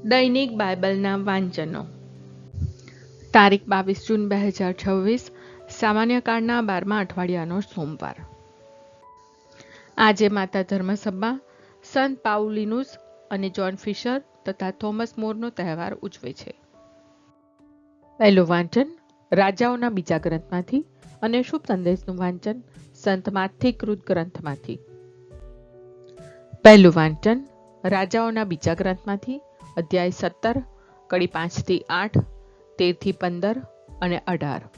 દૈનિક બાઇબલના વાંચનો. તારીખ 22 જૂન 2026, સામાન્ય કાળના 12મા અઠવાડિયાનો સોમવાર. આજે માતા ધર્મસભા સંત પાઉલિનુસ અને જ્હોન ફિશર તથા થોમસ મોરનો તહેવાર ઉજવે છે. પહેલું વાંચન રાજાઓના બીજા ગ્રંથમાંથી અને શુભ સંદેશનું વાંચન સંત માથી કૃત ગ્રંથમાંથી. પહેલું વાંચન રાજાઓના બીજા ગ્રંથમાંથી અધ્યાય 17, કડી 5 થી 8, 13 થી 15 અને 18.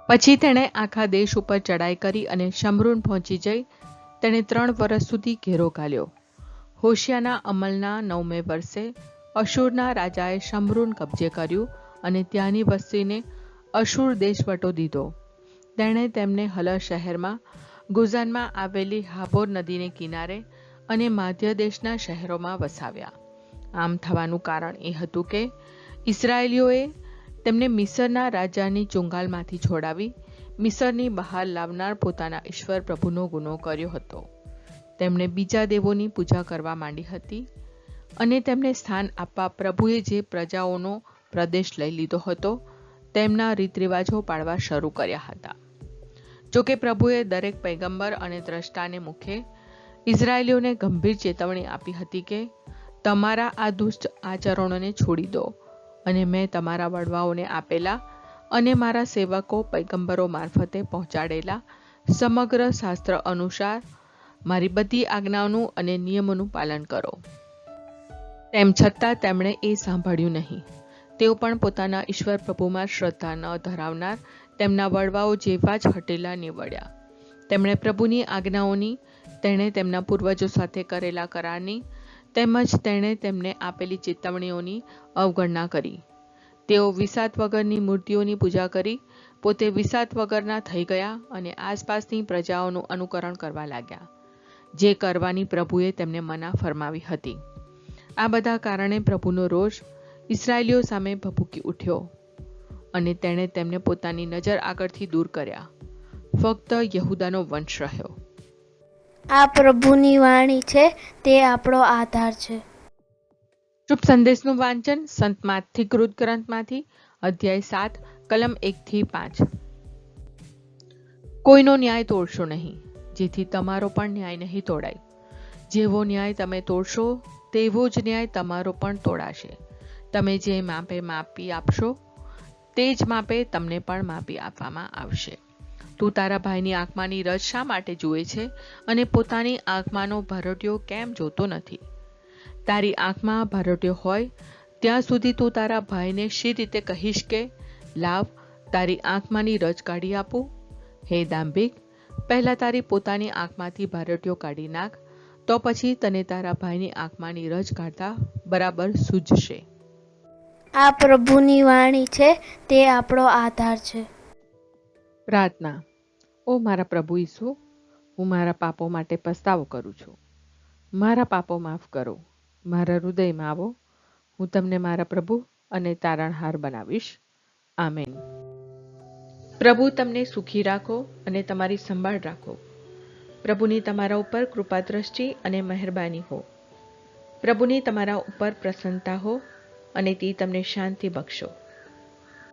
પછી તેણે આખા દેશ ઉપર ચડાઈ કરી અને શમરૂન પહોંચી જઈ તેણે 3 વર્ષ સુધી ઘેરો ઘાલ્યો. હોશિયાના અમલના 9મે વર્ષે અશૂરના રાજાએ શમરૂન કબજે કર્યું અને ત્યાંની વસ્તીને અશૂર દેશવટો દીધો. તેણે તેમને હલહ શહેરમાં, ગુઝાનમાં આવેલી હાબોર નદીને કિનારે અને માધ્ય દેશના શહેરોમાં વસાવ્યા. આમ થવાનું કારણ એ હતું કે ઇસરાયેલીઓએ તેમને મિસરના રાજાની ચુંગાલમાંથી છોડાવી મિસરની બહાર લાવનાર પોતાના ઈશ્વર પ્રભુનો ગુનો કર્યો હતો. તેમણે બીજા દેવોની પૂજા કરવા માંડી હતી અને તેમને સ્થાન આપવા પ્રભુએ જે પ્રજાઓનો પ્રદેશ લઈ લીધો હતો તેમના રીતરિવાજો પાળવા શરૂ કર્યા હતા. જોકે પ્રભુએ દરેક પૈગંબર અને દ્રષ્ટાને મુખે ઇઝરાયેલીઓને ગંભીર ચેતવણી આપી હતી કે તમારા આ દુષ્ટ આચરણોને છોડી દો અને મેં તમારા વડવાઓને આપેલા અને મારા સેવકો પૈગંબરો મારફતે પહોંચાડેલા સમગ્ર શાસ્ત્ર અનુસાર મારી બધી આજ્ઞાઓનું અને નિયમોનું પાલન કરો. તેમ છતાં તેમણે એ સાંભળ્યું નહીં. તેઓ પણ પોતાના ઈશ્વર પ્રભુમાં શ્રદ્ધા ન ધરાવનાર તેમના વડવાઓ જેવા જ હટેલા નીવડ્યા. તેમણે પ્રભુની આજ્ઞાઓની, તેણે તેમના પૂર્વજો સાથે કરેલા કરારની તેમજ તેણે તેમને આપેલી ચેતવણીઓની અવગણના કરી. તેઓ વિસાત વગરની મૂર્તિઓની પૂજા કરી પોતે વિસાત વગરના થઈ ગયા અને આસપાસની પ્રજાઓનું અનુકરણ કરવા લાગ્યા, જે કરવાની પ્રભુએ તેમને મના ફરમાવી હતી. આ બધા કારણે પ્રભુનો રોષ ઇસરાયેલીઓ સામે ભભૂકી ઉઠ્યો અને તેણે તેમને પોતાની નજર આગળથી દૂર કર્યા. ફક્ત યહૂદાનો વંશ રહ્યો. આ પ્રભુની વાણી છે, તે આપણો આધાર છે. શુભ સંદેશનું વાંચન સંત માથી કૃત ગ્રંથમાંથી અધ્યાય 7, કલમ 1 થી 5. કોઈનો ન્યાય તોડશો નહીં, જેથી તમારો પણ ન્યાય નહીં તોડાય. જેવો ન્યાય તમે તોડશો તેવો જ ન્યાય તમારો પણ તોડાશે. તમે જે માપે માપી આપશો તે જ માપે તમને પણ માપી આપવામાં આવશે. તું તારા ભાઈની આંખમાંની રજ શા માટે જુએ છે અને પોતાની આંખમાંનો ભરડિયો કેમ જોતો નથી? તારી આંખમાં ભરડિયો હોય ત્યાં સુધી તું તારા ભાઈને શી રીતે કહીશ કે લાવ તારી આંખમાંની રજ કાઢી આપું? હે દાંભિક, પહેલા તારી પોતાની આંખમાંથી ભરડિયો કાઢી નાખ, તો પછી તને તારા ભાઈની આંખમાંની રજ કાઢતા બરાબર સૂઝશે. આ પ્રભુની વાણી છે, તે આપણો આધાર છે. પ્રાર્થના. ઓ મારા પ્રભુ ઈસુ, હું મારા પાપો માટે પસ્તાવો કરું છું. મારા પાપો માફ કરો. મારા હૃદયમાં આવો. હું તમને મારા પ્રભુ અને તારણહાર બનાવીશ. આમેન. પ્રભુ તમને સુખી રાખો અને તમારી સંભાળ રાખો. પ્રભુની તમારા ઉપર કૃપા દ્રષ્ટિ અને મહેરબાની હો. પ્રભુની તમારા ઉપર પ્રસન્નતા હો અને તે તમને શાંતિ બક્ષો.